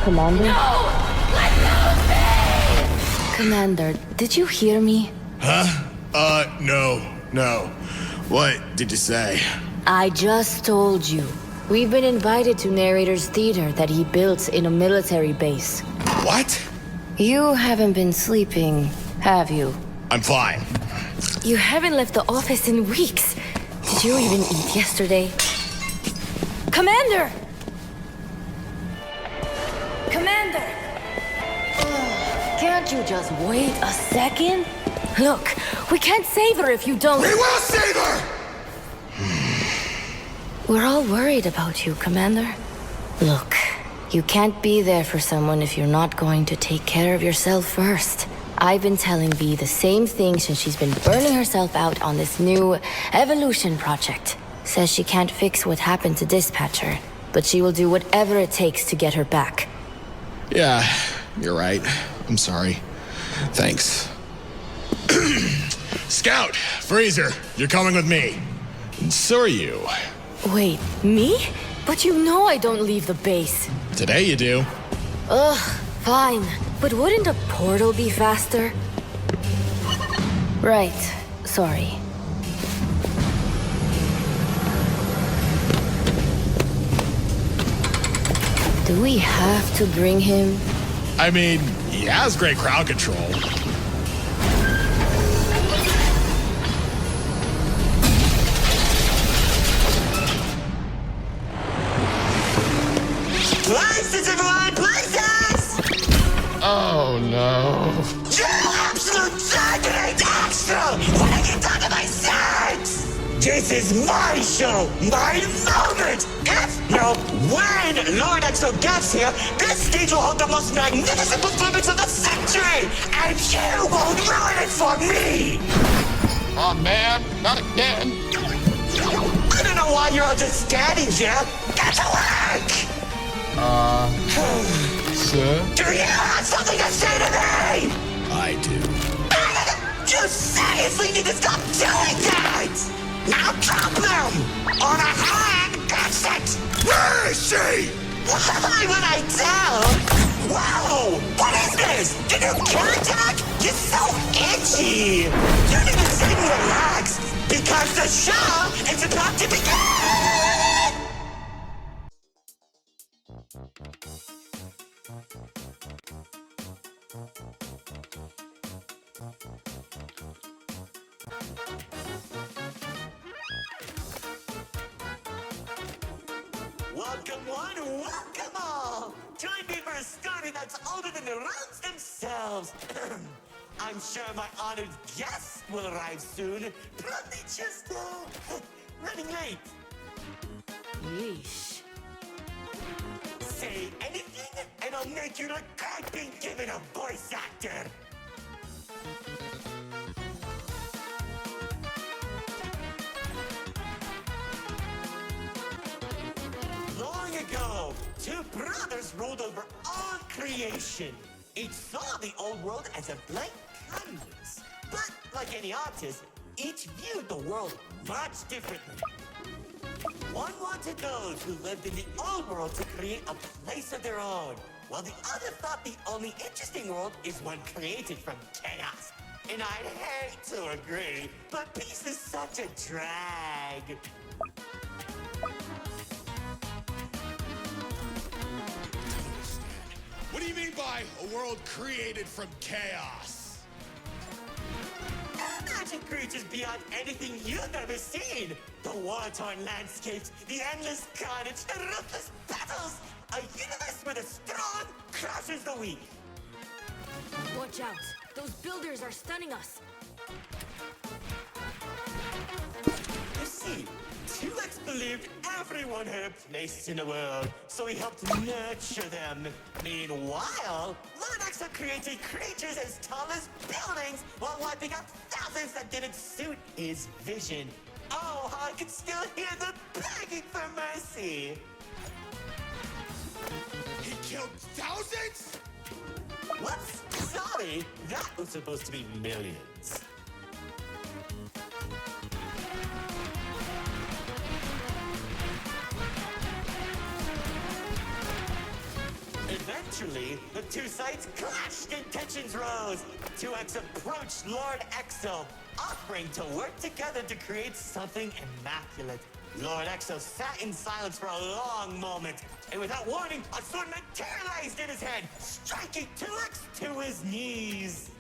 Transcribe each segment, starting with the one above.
Commander? No! Let go of me! Commander, did you hear me? Huh? No. What did you say? I just told you. We've been invited to Narrator's theater that he built in a military base. What? You haven't been sleeping, have you? I'm fine. You haven't left the office in weeks. Did you even eat yesterday? Commander! Commander! Can't you just wait a second? Look, we can't save her if you don't... We will save her! We're all worried about you, Commander. Look, you can't be there for someone if you're not going to take care of yourself first. I've been telling V the same thing since she's been burning herself out on this new evolution project. Says she can't fix what happened to Dispatcher, but she will do whatever it takes to get her back. Yeah, you're right. I'm sorry. Thanks. Scout, Freezer, you're coming with me. And so are you. Wait, me? But you know I don't leave the base. Today you do. Ugh, fine. But wouldn't a portal be faster? Right, sorry. Do we have to bring him? I mean, he has great crowd control. Places, everyone! Places! Oh no. You absolute targeted extra! When I get down to my sex! This is my show! My moment! If, no, when Lord Exo gets here, this stage will hold the most magnificent performance of the century! And you won't ruin it for me! Oh man, not again. I don't know why you're all just standing here! Get to work! Sir? Do you have something to say to me? I do. You seriously need to stop doing that! Now drop them! On a hand, that's it! Where is she? Why would I tell? Whoa! What is this? Did you kill attack? You're so itchy! You need to sit and relax, because the show is about to begin! Welcome one, welcome all! Join me for a story that's older than the rounds themselves. I'm sure my honored guests will arrive soon. Probably just, running late. Yeesh. Say anything, and I'll make you look like being given a voice actor. Long ago, two brothers ruled over all creation. Each saw the old world as a blank canvas. But like any artist, each viewed the world much differently. One wanted those who lived in the old world to create a place of their own, while the other thought the only interesting world is one created from chaos. And I'd hate to agree, but peace is such a drag. What do you mean by a world created from chaos? Imagine creatures beyond anything you've ever seen. The war-torn landscapes, the endless carnage, the ruthless battles. A universe where the strong crushes the weak. Watch out. Those builders are stunning us. You see, 2X believed everyone had a place in the world, so he helped nurture them. Meanwhile, Lord Exo created creatures as tall as buildings while wiping out thousands that didn't suit his vision. Oh, how I can still hear them begging for mercy. He killed thousands? Whoops, sorry, that was supposed to be millions. Event Naturally, the two sides clashed and tensions rose. 2X approached Lord Exo, offering to work together to create something immaculate. Lord Exo sat in silence for a long moment, and without warning, a sword materialized in his head, striking 2X to his knees.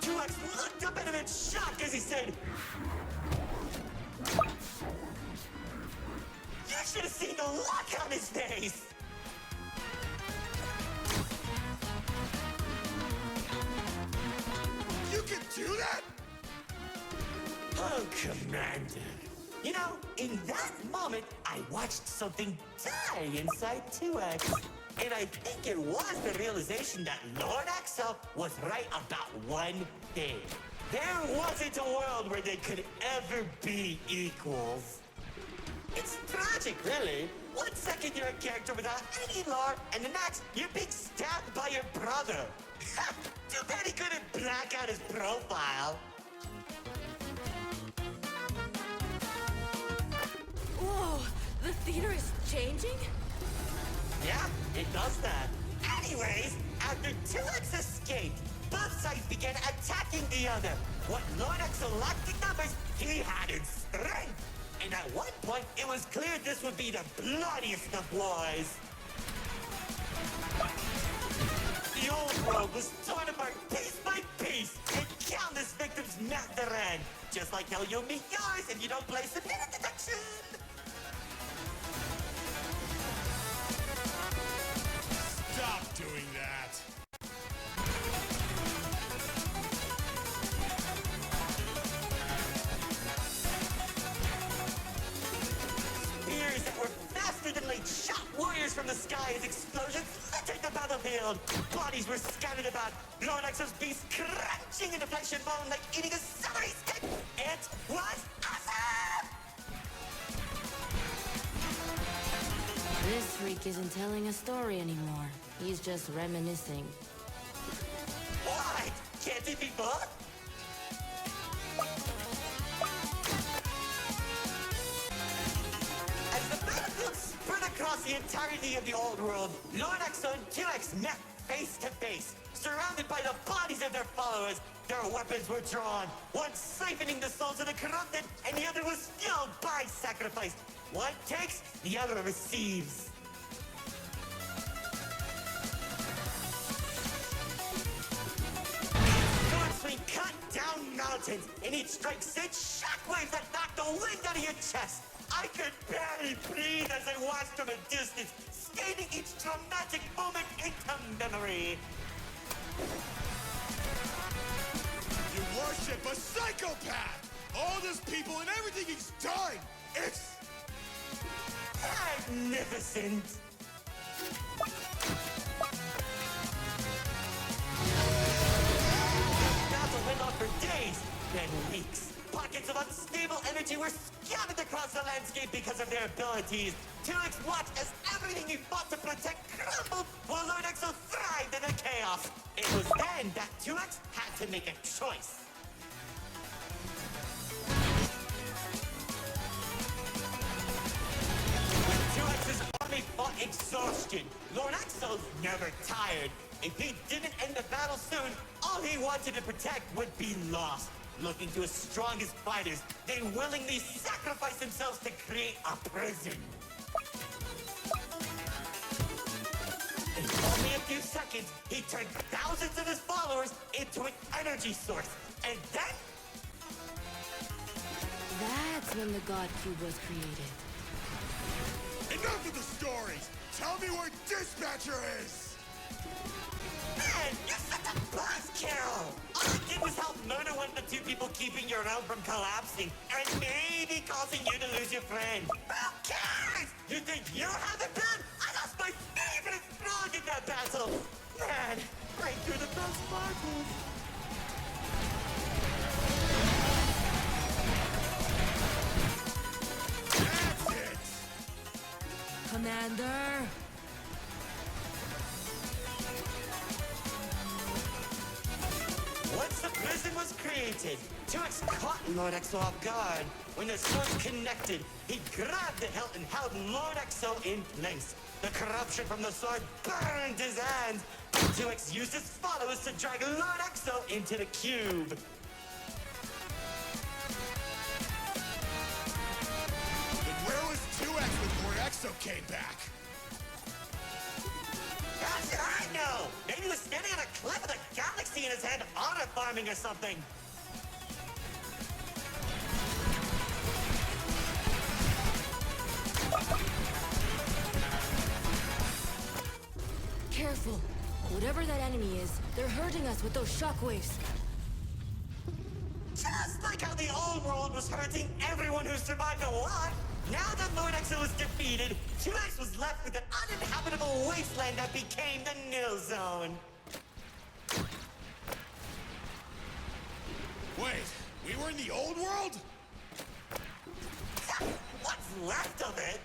2X looked up at him in shock as he said, "You should have seen the look on his face!" You can do that? Oh, Commander. You know, in that moment, I watched something die inside 2X. And I think it was the realization that Lord Exo was right about one thing. There wasn't a world where they could ever be equals. It's tragic, really. 1 second you're a character without any lore, and the next you're being stabbed by your brother. Too bad he couldn't black out his profile. Whoa, the theater is changing? Yeah, it does that. Anyways, after 2X escaped, both sides began attacking the other. What Lord Exo lacked in numbers, he had in strength. And at one point, it was clear this would be the bloodiest of wars. The old world was torn apart piece by piece, and countless victims met their end. Just like how you'll meet yours if you don't place a minute detection. Stop doing that. Spears that were faster than light shot warriors from the sky as explosions littered the battlefield. Bodies were scattered about. Lord Exo's beast crunching into flesh and bone like eating a celery stick. It was awesome! This freak isn't telling a story anymore. He's just reminiscing. What? Can't it be both? As the battlefield spread across the entirety of the old world, Lord Exo and 2X met face to face. Surrounded by the bodies of their followers, their weapons were drawn, one siphoning the souls of the corrupted, and the other was fueled by sacrifice. One takes, the other receives. Sword swing cut down mountains, and each strike sent shockwaves that knocked the wind out of your chest. I could barely breathe as I watched from a distance, skating each dramatic moment into memory. You worship a psychopath! All those people and everything he's done! It's Magnificent! The battle went on for days, then weeks. Pockets of unstable energy were scattered across the landscape because of their abilities. 2X watched as everything he fought to protect crumbled, while Lord Exo thrived in the chaos. It was then that 2X had to make a choice. When 2X's army fought exhaustion, Lord Exo's never tired. If he didn't end the battle soon, all he wanted to protect would be lost. Looking to his strongest fighters, they willingly sacrificed themselves to create a prison. In only a few seconds, he turned thousands of his followers into an energy source. And then, That's when the God Cube was created. enough of the stories! Tell me where Dispatcher is! man, you're such a buzzkill! All I did was help murder one of the two people keeping your realm from collapsing, and maybe causing you to lose your friend. Who cares? You think you have the gun? I lost my favorite frog in that battle! Man, right through the best sparkles. That's it! Commander! Once the prison was created, 2X caught Lord Exo off guard. When the swords connected, he grabbed the hilt and held Lord Exo in place. The corruption from the sword burned his hands. 2X used his followers to drag Lord Exo into the cube. Then where was 2X when Lord Exo came back? How should I know? Maybe he was standing on a cliff with a galaxy in his hand, auto farming or something. Careful. Whatever that enemy is, they're hurting us with those shockwaves. Just like how the old world was hurting everyone who survived a lot, now that Lord Exo was defeated, 2X was left with an uninhabitable wasteland that became the Nil Zone. Wait, we were in the old world? What's left of it?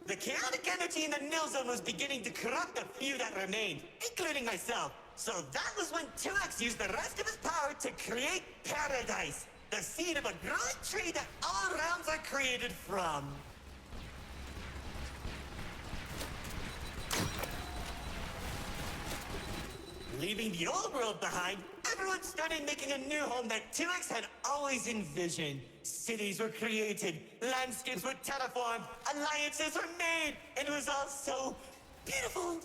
The chaotic energy in the Nil Zone was beginning to corrupt the few that remained, including myself. So that was when 2X used the rest of his power to create Paradise, the seed of a growing tree that all realms are created from. Leaving the old world behind, everyone started making a new home that 2X had always envisioned. Cities were created, landscapes were terraformed, alliances were made, and it was all so beautiful.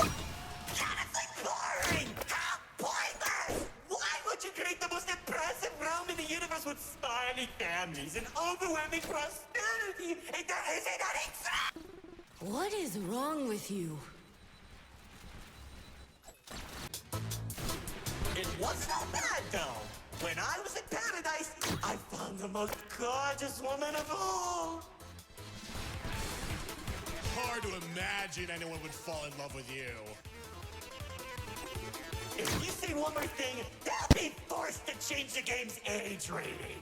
Honestly boring! How pointless! Why would you create the most impressive realm in the universe with smiling families and overwhelming prosperity if there isn't any threat? What is wrong with you? It wasn't all bad, though. When I was in Paradise, I found the most gorgeous woman of all. Hard to imagine anyone would fall in love with you. If you say one more thing, they'll be forced to change the game's age rating.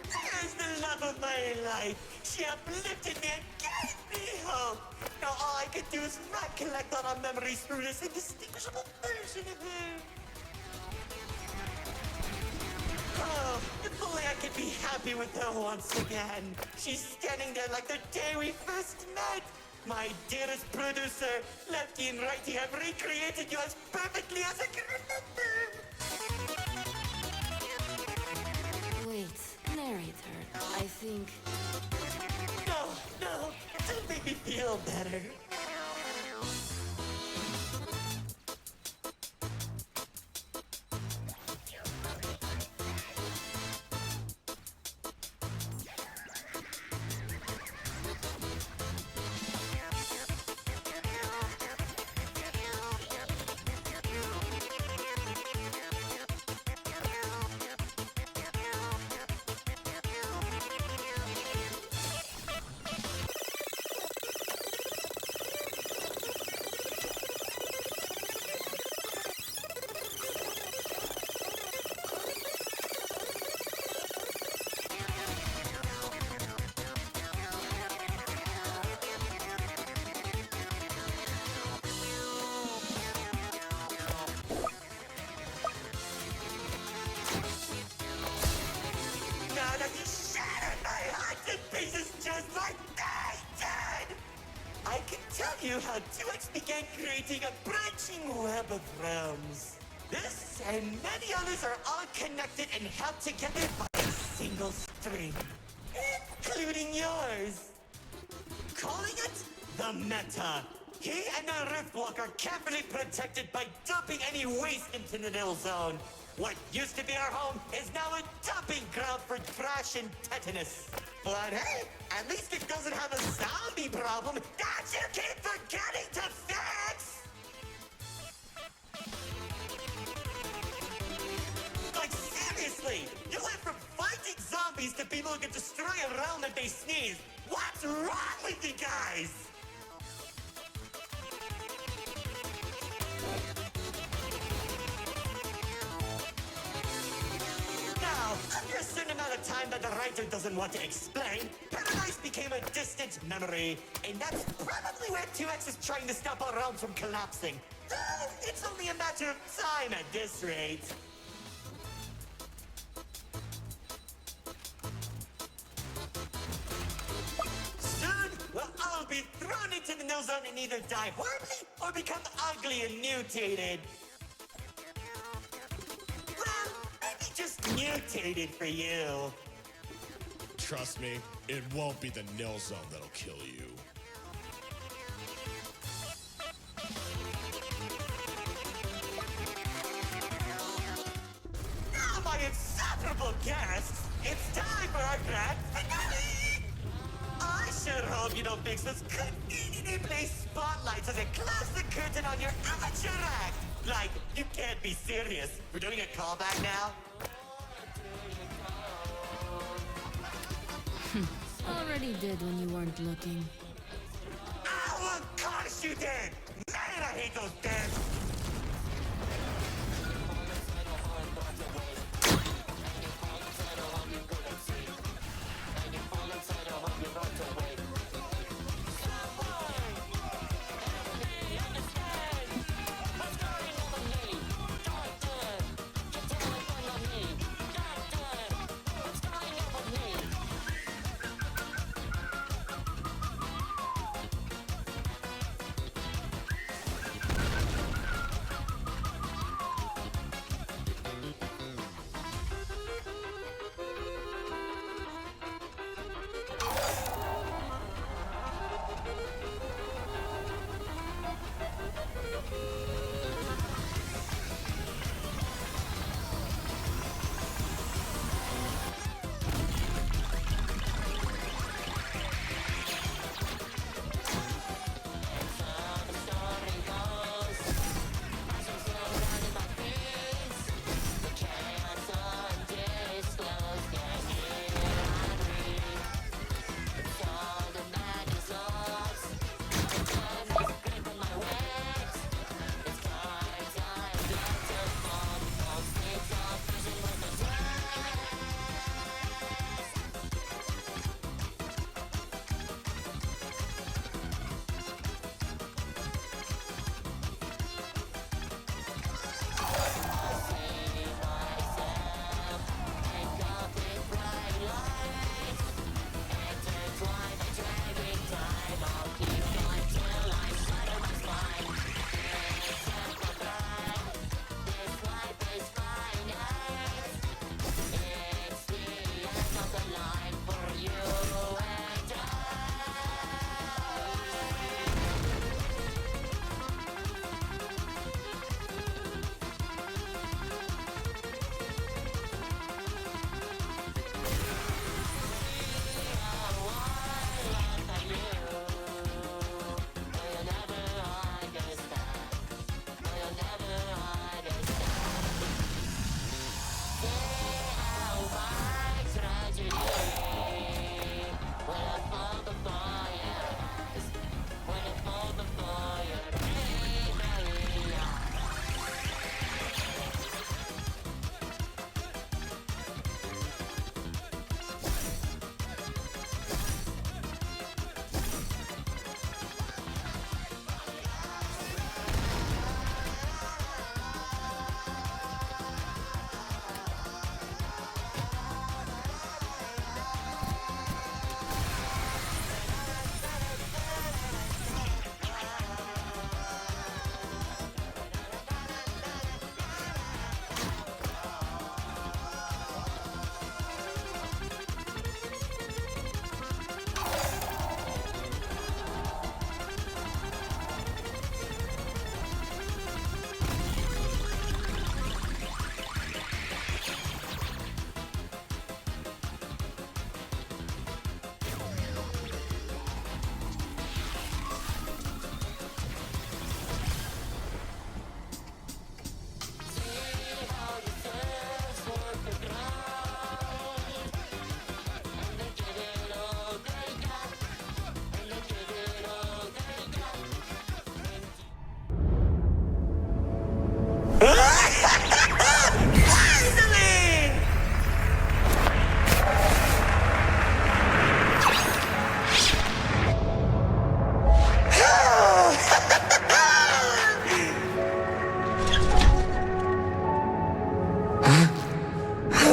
There's the love of my life. She uplifted me and gave me hope. Now all I can do is recollect all our memories through this indistinguishable version of her. Oh, if only I could be happy with her once again. She's standing there like the day we first met. My dearest producer, Lefty and Righty have recreated you as perfectly as I can remember. Wait, narrator. I think. No, don't make me feel better. Now that you shattered my heart to pieces just like I did! I can tell you how 2X began creating a branching web of realms. This and many others are all connected and held together by a single string, including yours. Calling it the Meta. He and the Riftwalk are carefully protected by dumping any waste into the Nil Zone. What used to be our home is now a dumping ground for trash and tetanus. But hey, at least it doesn't have a zombie problem that you keep forgetting to fix! Like seriously, you went from fighting zombies to people who can destroy a realm if they sneeze. What's wrong with you guys? Now, after a certain amount of time that the writer doesn't want to explain, Paradise became a distant memory, and that's probably where 2X is trying to stop our realms from collapsing. It's only a matter of time at this rate. Soon, we'll all be thrown into the Nil Zone and either die horribly or become ugly and mutated. Well, maybe just mutated for you. Trust me, it won't be the Nil Zone that'll kill you. Now, my insufferable guests, it's time for our grand finale! I sure hope you don't fix this conveniently placed spotlights as a classic curtain on your amateur act! Like, you can't be serious. We're doing a callback now? Already did when you weren't looking. I will curse you then! Man, I hate those dance!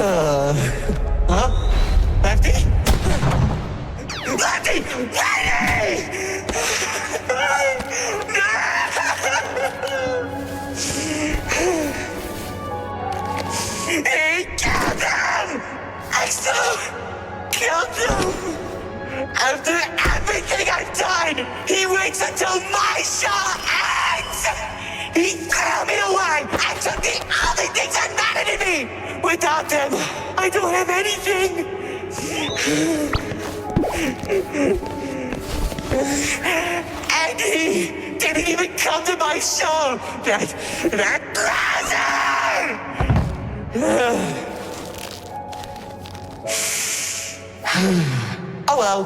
Huh? Lefty? Lefty! He killed him! Axel killed him! After everything I've done, he waits until my show ends! He threw me away and took the only things that mattered to me! Without them, I don't have anything! And he didn't even come to my show! That bastard! Oh well.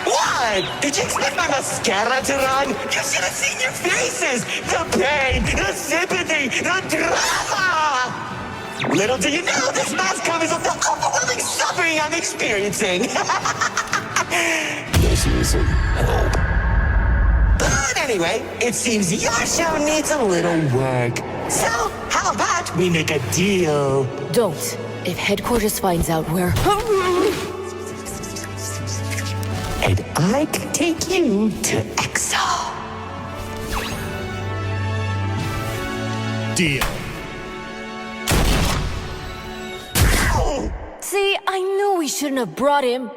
What? Did you expect my mascara to run? You should have seen your faces! The pain, the sympathy, the drama! Little do you know, this mask covers up the overwhelming suffering I'm experiencing! This isn't help. But anyway, it seems your show needs a little work. So, how about we make a deal? Don't. If headquarters finds out we're... And I can take you to Exo. Deal. See, I knew we shouldn't have brought him.